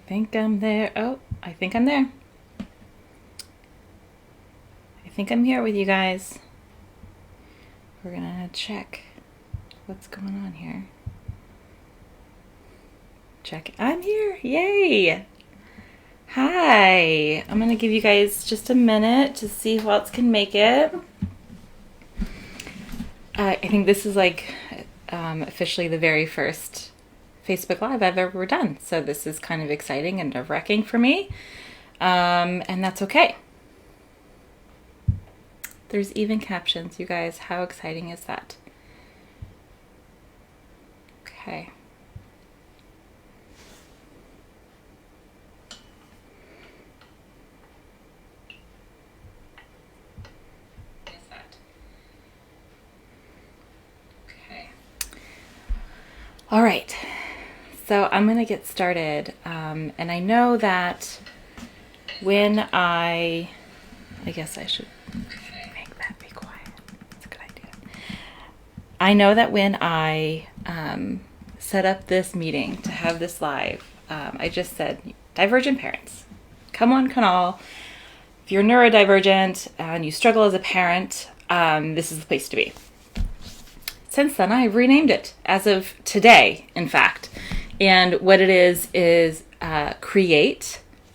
think I'm there. Oh, I think I'm there. I think I'm here with you guys. We're gonna check what's going on here. Check. I'm here. Yay! Hi. I'm gonna give you guys just a minute to see who else can make it. I think this is like officially the very first Facebook Live I've ever done. So this is kind of exciting and nerve-wracking for me. And that's okay. There's even captions, you guys. How exciting is that? Okay. Okay. All right. So I'm going to get started. And I know that when I guess I should make that be quiet. That's a good idea. I know that when I set up this meeting to have this live, I just said, Divergent parents, come on, canal. If you're neurodivergent and you struggle as a parent, this is the place to be. Since then, I've renamed it as of today, in fact. And what it is C.R.E.A.T.E,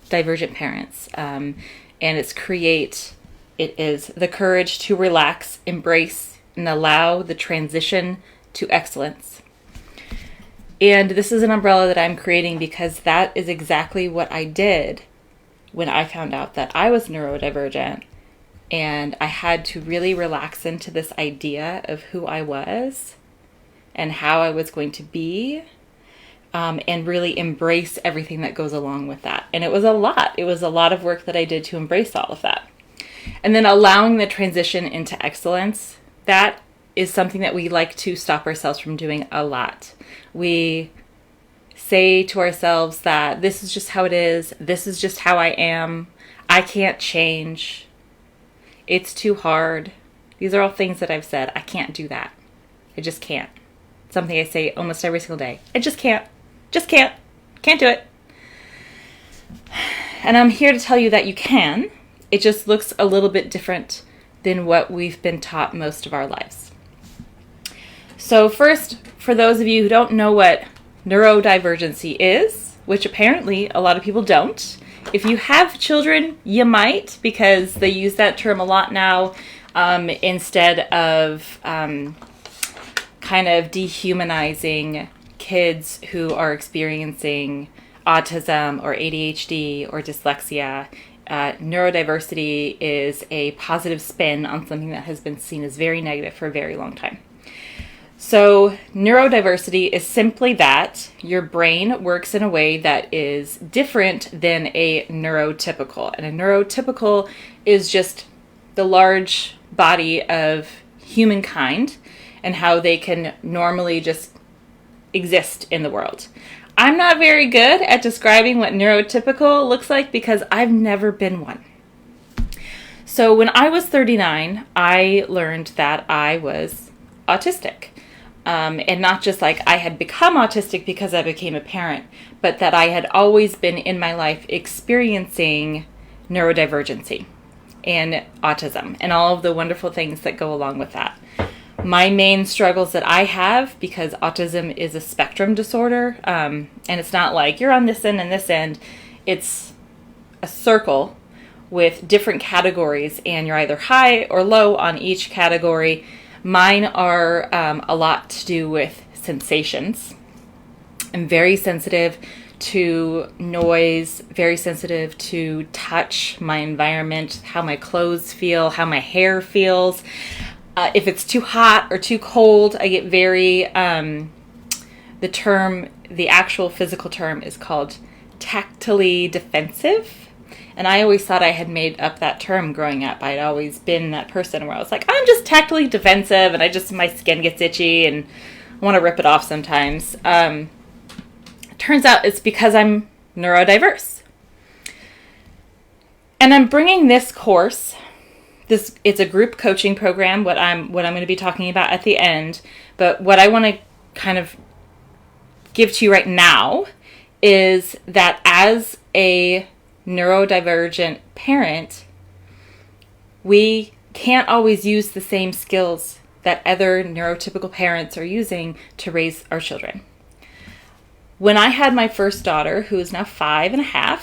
Divergent Parents. And it's C.R.E.A.T.E. It is the courage to relax, embrace, and allow the transition to excellence. And this is an umbrella that I'm creating because that is exactly what I did when I found out that I was neurodivergent. And I had to really relax into this idea of who I was and how I was going to be. And really embrace everything that goes along with that. And it was a lot. It was a lot of work that I did to embrace all of that. And then allowing the transition into excellence, that is something that we like to stop ourselves from doing a lot. We say to ourselves that this is just how it is. This is just how I am. I can't change. It's too hard. These are all things that I've said. I can't do that. I just can't. Something I say almost every single day. I just can't. Just can't. Can't do it. And I'm here to tell you that you can. It just looks a little bit different than what we've been taught most of our lives. So first, for those of you who don't know what neurodivergency is, which apparently a lot of people don't, if you have children, you might, because they use that term a lot now instead of kind of dehumanizing kids who are experiencing autism or ADHD or dyslexia. Neurodiversity is a positive spin on something that has been seen as very negative for a very long time. So neurodiversity is simply that your brain works in a way that is different than a neurotypical. And a neurotypical is just the large body of humankind and how they can normally just exist in the world. I'm not very good at describing what neurotypical looks like because I've never been one. So when I was 39, I learned that I was autistic. And not just like I had become autistic because I became a parent, but that I had always been in my life experiencing neurodivergency and autism and all of the wonderful things that go along with that. My main struggles that I have, because autism is a spectrum disorder, and it's not like you're on this end and this end, it's a circle with different categories, and you're either high or low on each category. Mine are a lot to do with sensations. I'm very sensitive to noise, very sensitive to touch, my environment, how my clothes feel, how my hair feels. If it's too hot or too cold, I get very, the actual physical term is called tactilely defensive. And I always thought I had made up that term growing up. I'd always been that person where I was like, I'm just tactily defensive and my skin gets itchy and I want to rip it off sometimes. Turns out it's because I'm neurodiverse. And I'm bringing this course. It's a group coaching program, what I'm going to be talking about at the end. But what I want to kind of give to you right now is that as a neurodivergent parent, we can't always use the same skills that other neurotypical parents are using to raise our children. When I had my first daughter, who is now 5.5,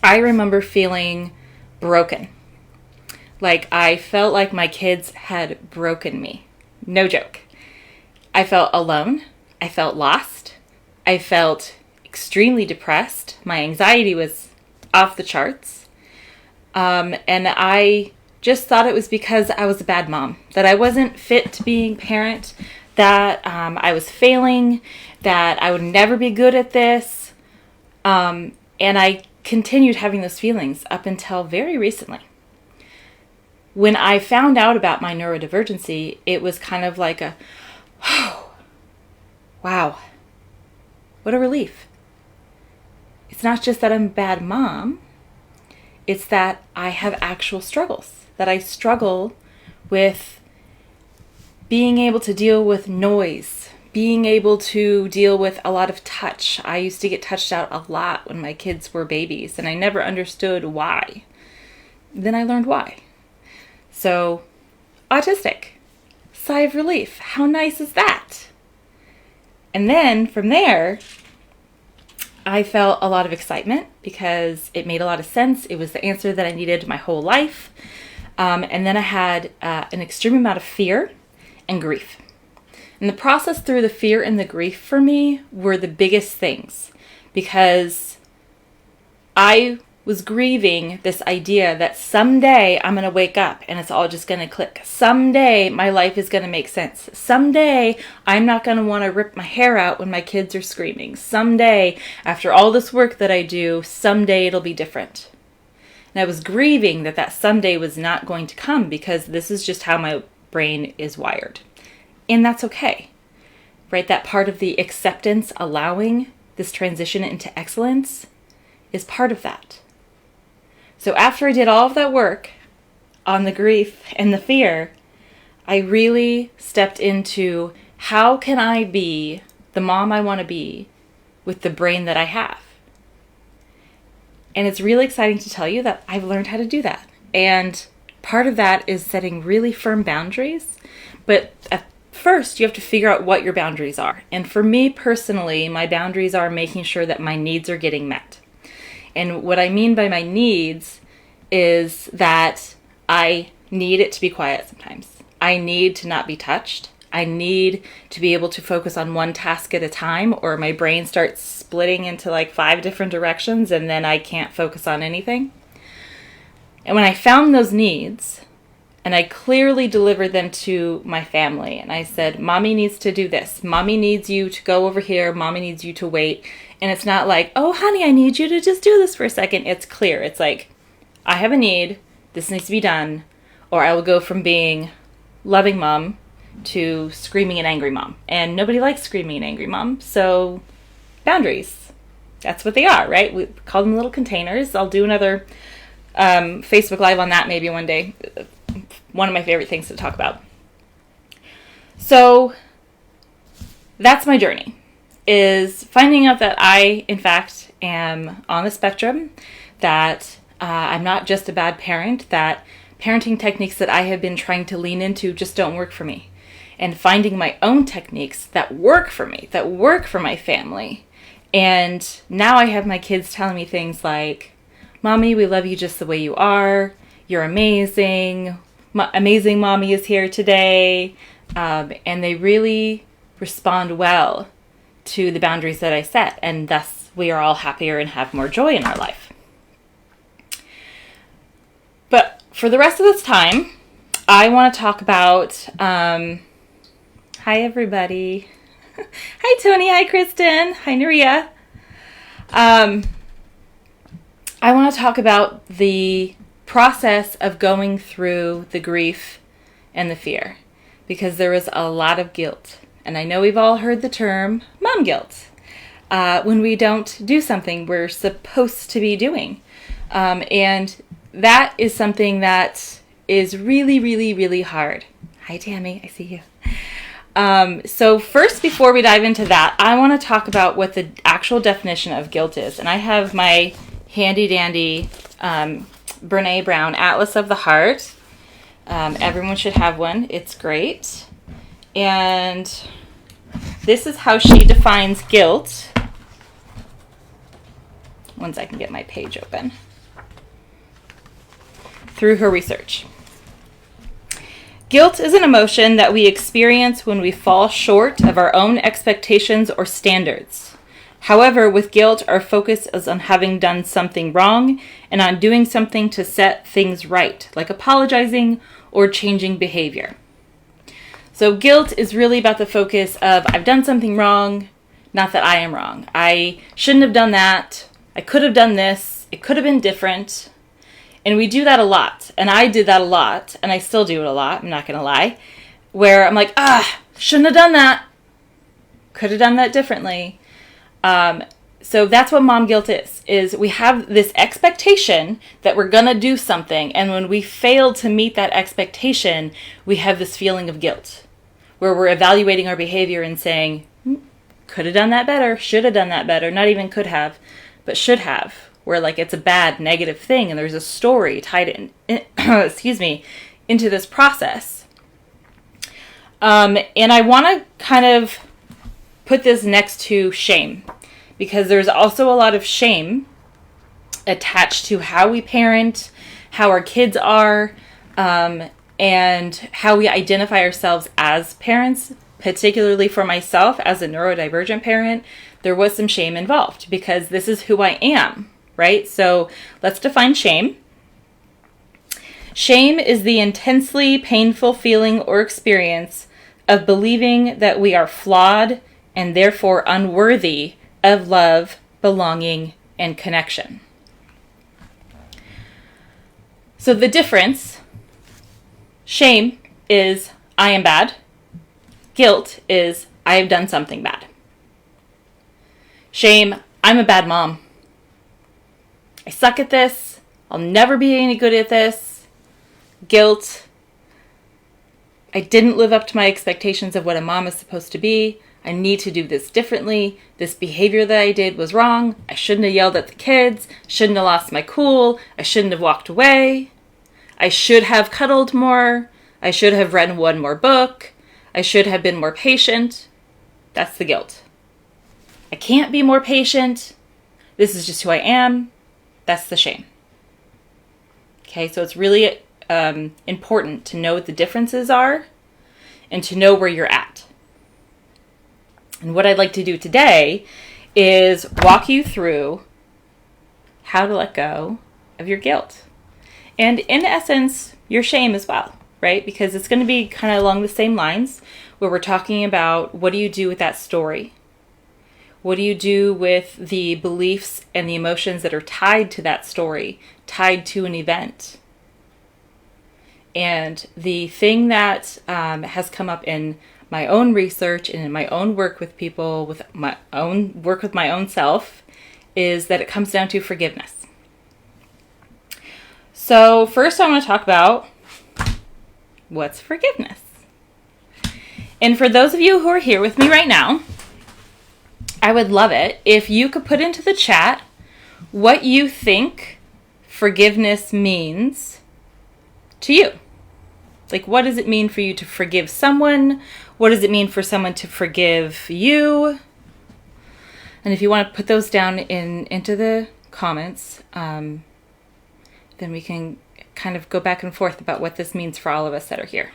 I remember feeling broken. Like I felt like my kids had broken me. No joke. I felt alone. I felt lost. I felt extremely depressed. My anxiety was off the charts. And I just thought it was because I was a bad mom, that I wasn't fit to being a parent, that I was failing, that I would never be good at this. And I continued having those feelings up until very recently. When I found out about my neurodivergency, it was kind of like a, oh, wow, what a relief. It's not just that I'm a bad mom, it's that I have actual struggles, that I struggle with being able to deal with noise, being able to deal with a lot of touch. I used to get touched out a lot when my kids were babies, and I never understood why. Then I learned why. So, autistic, sigh of relief. How nice is that? And then from there, I felt a lot of excitement because it made a lot of sense. It was the answer that I needed my whole life. And then I had an extreme amount of fear and grief. And the process through the fear and the grief for me were the biggest things, because I was grieving this idea that someday I'm going to wake up and it's all just going to click. Someday my life is going to make sense. Someday I'm not going to want to rip my hair out when my kids are screaming. Someday, after all this work that I do, someday it'll be different. And I was grieving that that someday was not going to come, because this is just how my brain is wired. And that's okay, right? That part of the acceptance, allowing this transition into excellence, is part of that. So after I did all of that work on the grief and the fear, I really stepped into, how can I be the mom I want to be with the brain that I have? And it's really exciting to tell you that I've learned how to do that. And part of that is setting really firm boundaries. But at first, you have to figure out what your boundaries are. And for me personally, my boundaries are making sure that my needs are getting met. And what I mean by my needs is that I need it to be quiet sometimes. I need to not be touched. I need to be able to focus on one task at a time, or my brain starts splitting into like 5 different directions and then I can't focus on anything. And when I found those needs, and I clearly delivered them to my family, and I said, Mommy needs to do this. Mommy needs you to go over here. Mommy needs you to wait. And it's not like, oh, honey, I need you to just do this for a second. It's clear. It's like, I have a need. This needs to be done. Or I will go from being loving mom to screaming and angry mom. And nobody likes screaming and angry mom. So boundaries. That's what they are, right? We call them little containers. I'll do another Facebook Live on that maybe one day. One of my favorite things to talk about. So that's my journey, is finding out that I, in fact, am on the spectrum, that I'm not just a bad parent, that parenting techniques that I have been trying to lean into just don't work for me, and finding my own techniques that work for me, that work for my family. And now I have my kids telling me things like, Mommy, we love you just the way you are. You're amazing. Amazing mommy is here today. And they really respond well to the boundaries that I set. And thus we are all happier and have more joy in our life. But for the rest of this time, I want to talk about, hi everybody. Hi Tony, hi Kristen, hi Nuria. I want to talk about the process of going through the grief and the fear, because there was a lot of guilt. And I know we've all heard the term mom guilt, when we don't do something we're supposed to be doing. And that is something that is really, really, really hard. Hi Tammy, I see you. So first, before we dive into that, I want to talk about what the actual definition of guilt is. And I have my handy-dandy Brene Brown Atlas of the Heart. Everyone should have one. It's great. And this is how she defines guilt. Once I can get my page open. Through her research. Guilt is an emotion that we experience when we fall short of our own expectations or standards. However, with guilt, our focus is on having done something wrong and on doing something to set things right, like apologizing or changing behavior. So guilt is really about the focus of, I've done something wrong, not that I am wrong. I shouldn't have done that. I could have done this. It could have been different. And we do that a lot. And I did that a lot. And I still do it a lot. I'm not going to lie. Where I'm like, shouldn't have done that. Could have done that differently. So that's what mom guilt is we have this expectation that we're going to do something. And when we fail to meet that expectation, we have this feeling of guilt. Where we're evaluating our behavior and saying, could have done that better. Should have done that better. Not even could have, but should have. Where like it's a bad, negative thing, and there's a story tied into this process. And I want to kind of put this next to shame, because there's also a lot of shame attached to how we parent, how our kids are, and how we identify ourselves as parents. Particularly for myself as a neurodivergent parent, there was some shame involved because this is who I am. Right? So let's define shame. Shame is the intensely painful feeling or experience of believing that we are flawed and therefore unworthy of love, belonging, and connection. So the difference, shame is I am bad. Guilt is I have done something bad. Shame, I'm a bad mom. I suck at this. I'll never be any good at this. Guilt. I didn't live up to my expectations of what a mom is supposed to be. I need to do this differently. This behavior that I did was wrong. I shouldn't have yelled at the kids. Shouldn't have lost my cool. I shouldn't have walked away. I should have cuddled more. I should have read one more book. I should have been more patient. That's the guilt. I can't be more patient. This is just who I am. That's the shame. Okay, so it's really important to know what the differences are and to know where you're at. And what I'd like to do today is walk you through how to let go of your guilt. And in essence, your shame as well, right? Because it's going to be kind of along the same lines where we're talking about what do you do with that story? What do you do with the beliefs and the emotions that are tied to that story, tied to an event? And the thing that has come up in my own research and in my own work with people, with my own work with my own self, is that it comes down to forgiveness. So first I want to talk about what's forgiveness. And for those of you who are here with me right now, I would love it if you could put into the chat what you think forgiveness means to you. Like, what does it mean for you to forgive someone? What does it mean for someone to forgive you? And if you want to put those down into the comments, then we can kind of go back and forth about what this means for all of us that are here.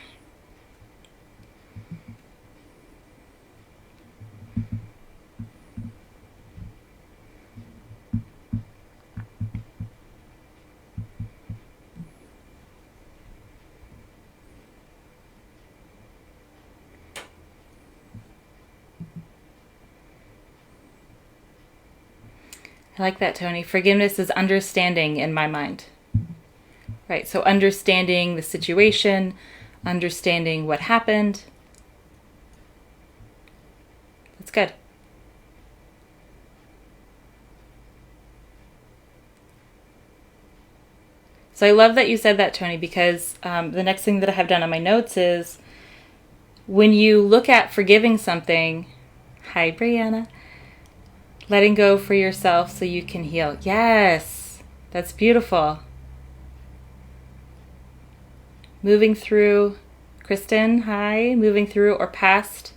I like that, Tony. Forgiveness is understanding in my mind. Right, so understanding the situation, understanding what happened. That's good. So I love that you said that, Tony, because the next thing that I have done on my notes is when you look at forgiving something, hi, Brianna, letting go for yourself so you can heal. Yes, that's beautiful. Moving through, Kristen, hi, moving through or past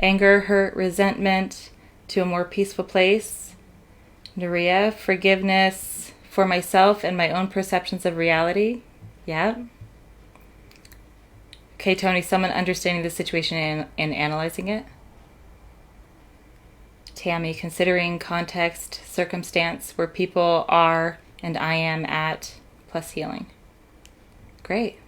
anger, hurt, resentment to a more peaceful place. Nuria, forgiveness for myself and my own perceptions of reality. Yeah. Okay, Tony, someone understanding the situation and analyzing it. Tammy, considering context, circumstance, where people are and I am at, plus healing. Great.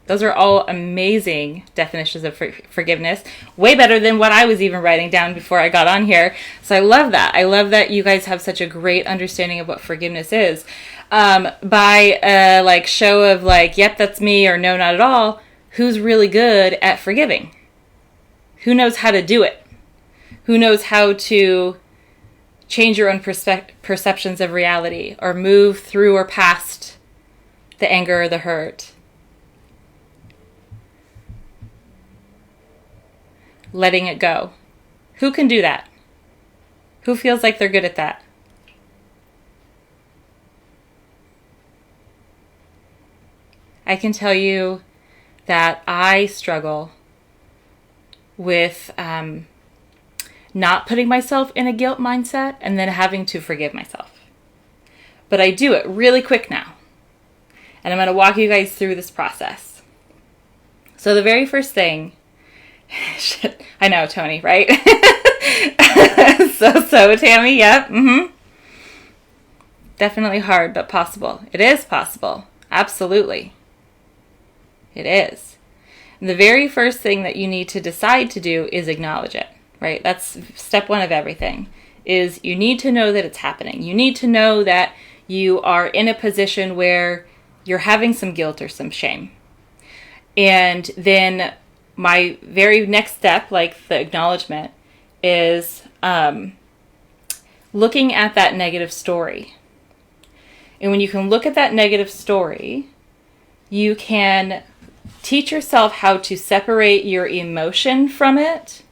Those are all amazing definitions of forgiveness. Way better than what I was even writing down before I got on here. So I love that. I love that you guys have such a great understanding of what forgiveness is. By a show of yep, that's me, or no, not at all, who's really good at forgiving? Who knows how to do it? Who knows how to change your own perceptions of reality, or move through or past the anger or the hurt? Letting it go. Who can do that? Who feels like they're good at that? I can tell you that I struggle with not putting myself in a guilt mindset and then having to forgive myself. But I do it really quick now. And I'm going to walk you guys through this process. So the very first thing, shit, I know, Tony, right? so Tammy, yep, Definitely hard, but possible. It is possible. Absolutely. It is. And the very first thing that you need to decide to do is acknowledge it, right? That's step one of everything, is you need to know that it's happening. You need to know that you are in a position where you're having some guilt or some shame. And then my very next step, like the acknowledgement, is looking at that negative story. And when you can look at that negative story, you can teach yourself how to separate your emotion from it,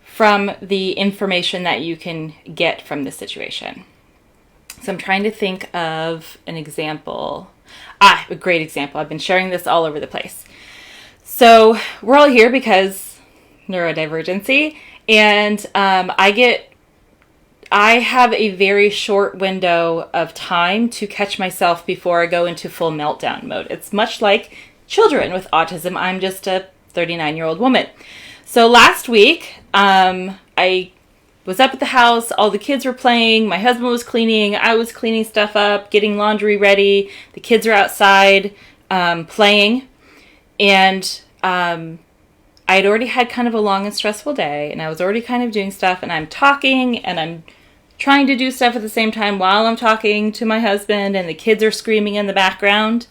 from the information that you can get from the situation. So I'm trying to think of an example. A great example. I've been sharing this all over the place. So we're all here because neurodivergency, and I have a very short window of time to catch myself before I go into full meltdown mode. It's much like children with autism. I'm just a 39-year-old woman. So last week, I was up at the house, all the kids were playing, my husband was cleaning, I was cleaning stuff up, getting laundry ready, the kids are outside playing, and I had already had kind of a long and stressful day, and I was already kind of doing stuff, and I'm talking, and I'm trying to do stuff at the same time while I'm talking to my husband, and the kids are screaming in the background,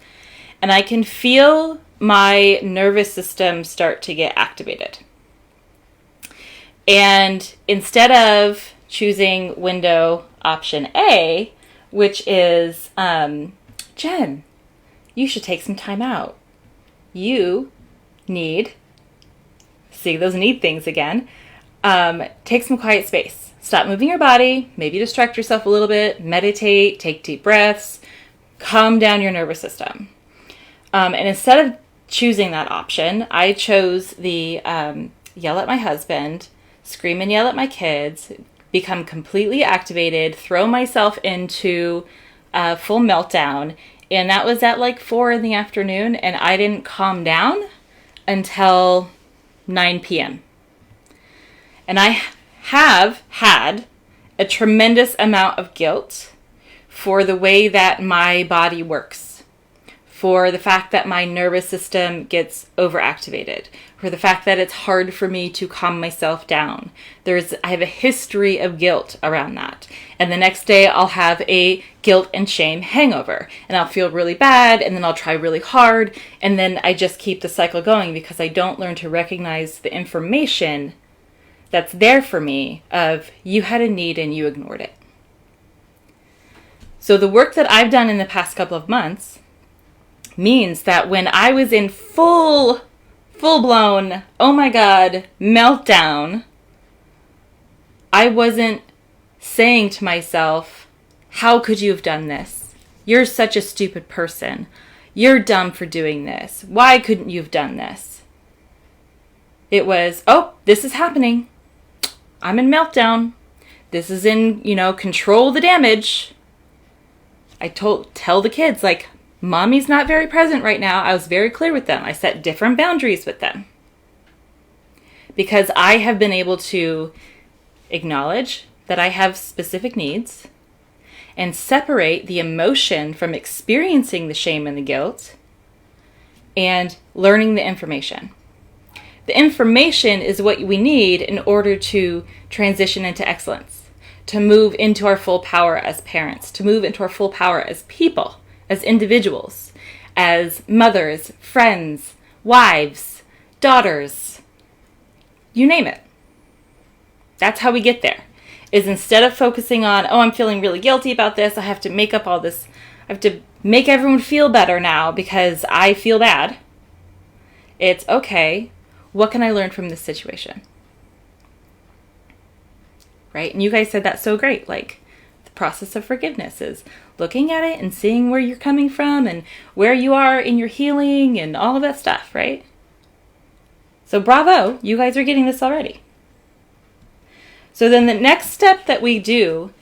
and I can feel my nervous system start to get activated. And instead of choosing window option A, which is, Jen, you should take some time out. You need, see those need things again, take some quiet space. Stop moving your body, maybe distract yourself a little bit, meditate, take deep breaths, calm down your nervous system. And instead of choosing that option, I chose the yell at my husband, scream and yell at my kids, become completely activated, throw myself into a full meltdown. And that was at 4 p.m, and I didn't calm down until 9 p.m. And I have had a tremendous amount of guilt for the way that my body works, for the fact that my nervous system gets overactivated, for the fact that it's hard for me to calm myself down. I have a history of guilt around that. And the next day I'll have a guilt and shame hangover, and I'll feel really bad, and then I'll try really hard, and then I just keep the cycle going because I don't learn to recognize the information that's there for me of you had a need and you ignored it. So the work that I've done in the past couple of months means that when I was in full full-blown, oh my God, meltdown, I wasn't saying to myself, how could you have done this? You're such a stupid person. You're dumb for doing this. Why couldn't you have done this? It was, oh, this is happening. I'm in meltdown. This is in, control the damage. I tell the kids, like, Mommy's not very present right now. I was very clear with them. I set different boundaries with them. Because I have been able to acknowledge that I have specific needs and separate the emotion from experiencing the shame and the guilt and learning the information. The information is what we need in order to transition into excellence, to move into our full power as parents, to move into our full power as people, as individuals, as mothers, friends, wives, daughters, you name it. That's how we get there. Is instead of focusing on, oh, I'm feeling really guilty about this, I have to make up all this, I have to make everyone feel better now because I feel bad. It's, okay, what can I learn from this situation? Right? And you guys said that so great. Like, the process of forgiveness is looking at it and seeing where you're coming from and where you are in your healing and all of that stuff, right? So bravo, you guys are getting this already. So then the next step that we do,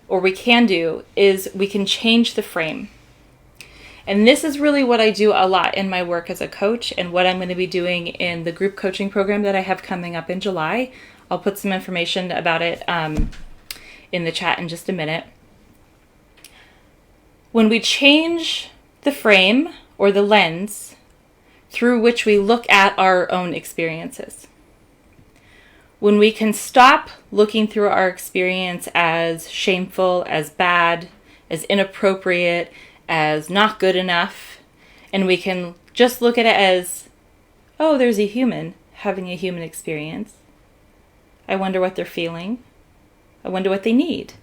or we can do, is we can change the frame. And this is really what I do a lot in my work as a coach and what I'm going to be doing in the group coaching program that I have coming up in July. I'll put some information about it in the chat in just a minute. When we change the frame or the lens through which we look at our own experiences, when we can stop looking through our experience as shameful, as bad, as inappropriate, as not good enough, and we can just look at it as, oh, there's a human having a human experience. I wonder what they're feeling. I wonder what they need.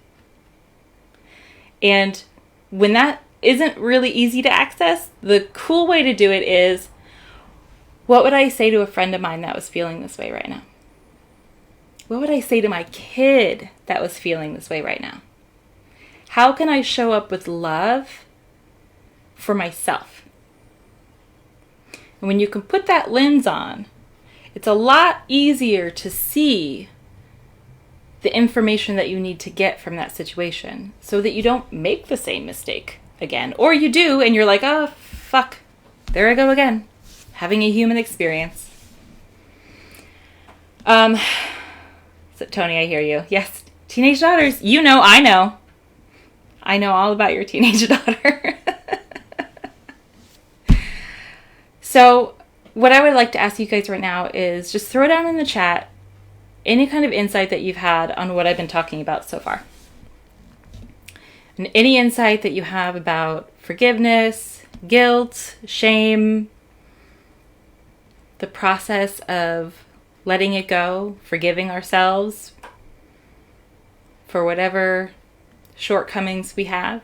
And when that isn't really easy to access, the cool way to do it is, what would I say to a friend of mine that was feeling this way right now? What would I say to my kid that was feeling this way right now? How can I show up with love for myself? And when you can put that lens on, it's a lot easier to see the information that you need to get from that situation so that you don't make the same mistake again. Or you do and you're like, oh, fuck, there I go again, having a human experience. So, Tony, I hear you. Yes, teenage daughters. I know. I know all about your teenage daughter. So, what I would like to ask you guys right now is just throw down in the chat any kind of insight that you've had on what I've been talking about so far. And any insight that you have about forgiveness, guilt, shame, the process of letting it go, forgiving ourselves for whatever shortcomings we have.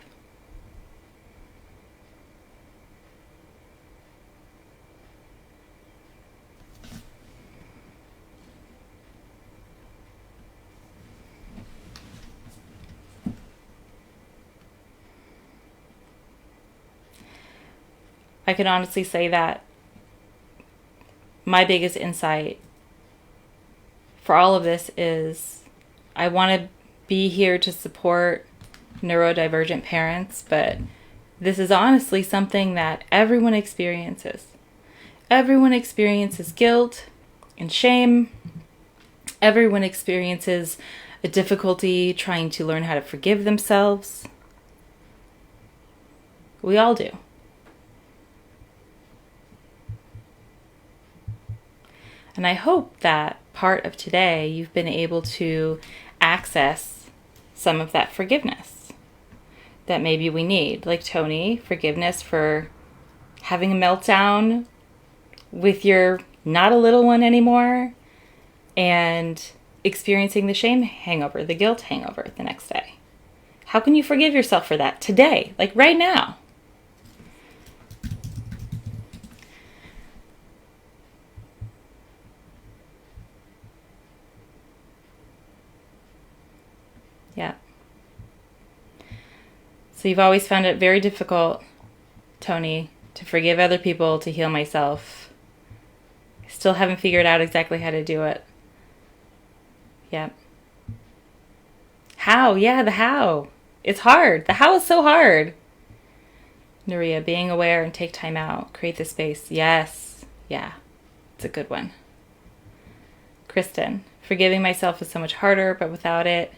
I can honestly say that my biggest insight for all of this is I want to be here to support neurodivergent parents, but this is honestly something that everyone experiences. Everyone experiences guilt and shame. Everyone experiences a difficulty trying to learn how to forgive themselves. We all do. And I hope that part of today you've been able to access some of that forgiveness that maybe we need. Like Tony, forgiveness for having a meltdown with your not a little one anymore and experiencing the shame hangover, the guilt hangover the next day. How can you forgive yourself for that today, like right now? So you've always found it very difficult, Tony, to forgive other people, to heal myself. I still haven't figured out exactly how to do it. Yep. How? Yeah, the how. It's hard. The how is so hard. Nuria, being aware and take time out. Create the space. Yes. Yeah. It's a good one. Kristen, forgiving myself is so much harder, but without it,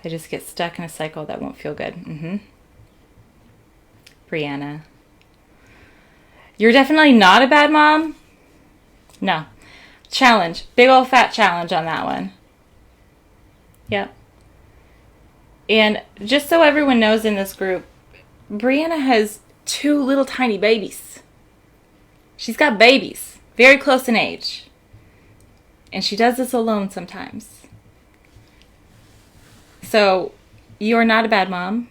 I just get stuck in a cycle that won't feel good. Brianna. You're definitely not a bad mom. No. Challenge. Big old fat challenge on that one. Yep. And just so everyone knows in this group, Brianna has 2 little tiny babies. She's got babies, very close in age. And she does this alone sometimes. So, you are not a bad mom.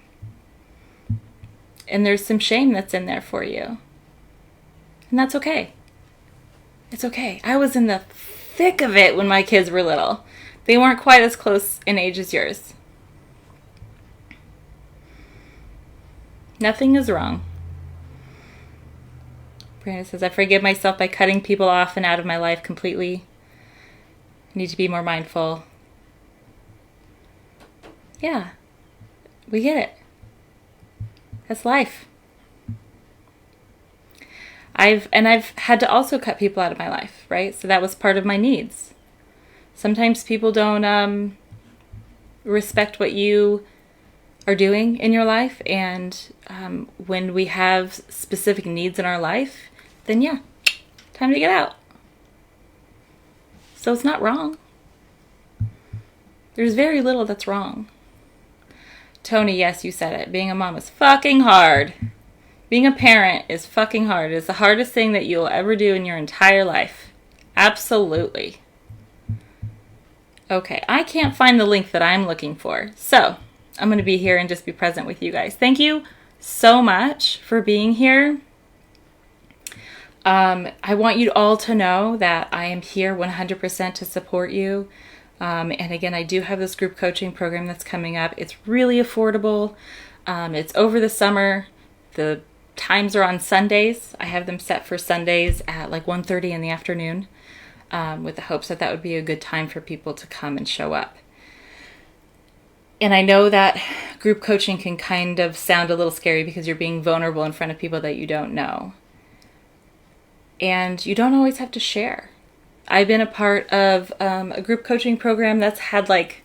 And there's some shame that's in there for you. And that's okay. It's okay. I was in the thick of it when my kids were little. They weren't quite as close in age as yours. Nothing is wrong. Brianna says, I forgive myself by cutting people off and out of my life completely. I need to be more mindful. Yeah, we get it. That's life. I've had to also cut people out of my life, right? So that was part of my needs. Sometimes people don't respect what you are doing in your life, and when we have specific needs in our life, then yeah, time to get out. So it's not wrong. There's very little that's wrong. Tony, yes, you said it. Being a mom is fucking hard. Being a parent is fucking hard. It's the hardest thing that you'll ever do in your entire life. Absolutely. Okay, I can't find the link that I'm looking for. So, I'm going to be here and just be present with you guys. Thank you so much for being here. I want you all to know that I am here 100% to support you. And again, I do have this group coaching program that's coming up. It's really affordable. It's over the summer. The times are on Sundays. I have them set for Sundays at like 1:30 in the afternoon, with the hopes that that would be a good time for people to come and show up. And I know that group coaching can kind of sound a little scary because you're being vulnerable in front of people that you don't know. And you don't always have to share. I've been a part of a group coaching program that's had like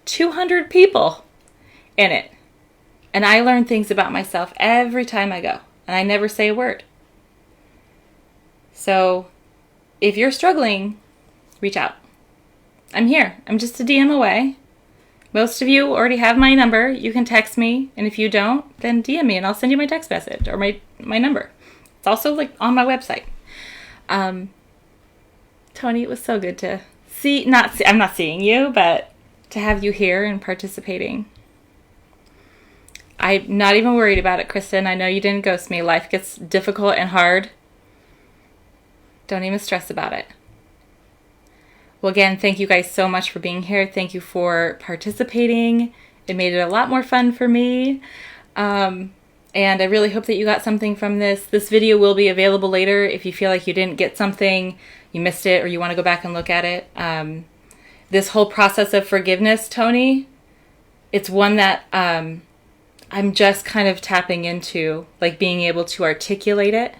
200 people in it. And I learn things about myself every time I go. And I never say a word. So if you're struggling, reach out. I'm here. I'm just a DM away. Most of you already have my number. You can text me. And if you don't, then DM me and I'll send you my text message or my number. It's also like on my website. Tony, it was so good to I'm not seeing you, but to have you here and participating. I'm not even worried about it, Kristen. I know you didn't ghost me. Life gets difficult and hard. Don't even stress about it. Well, again, thank you guys so much for being here. Thank you for participating. It made it a lot more fun for me. And I really hope that you got something from this. This video will be available later if you feel like you didn't get something, you missed it, or you want to go back and look at it. This whole process of forgiveness, Tony, it's one that I'm just kind of tapping into, like being able to articulate it.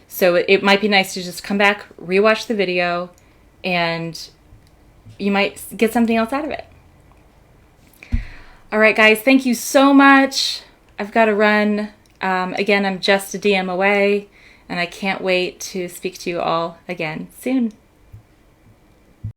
So it might be nice to just come back, rewatch the video, and you might get something else out of it. All right, guys, thank you so much. I've got to run. Again, I'm just a DM away, and I can't wait to speak to you all again soon.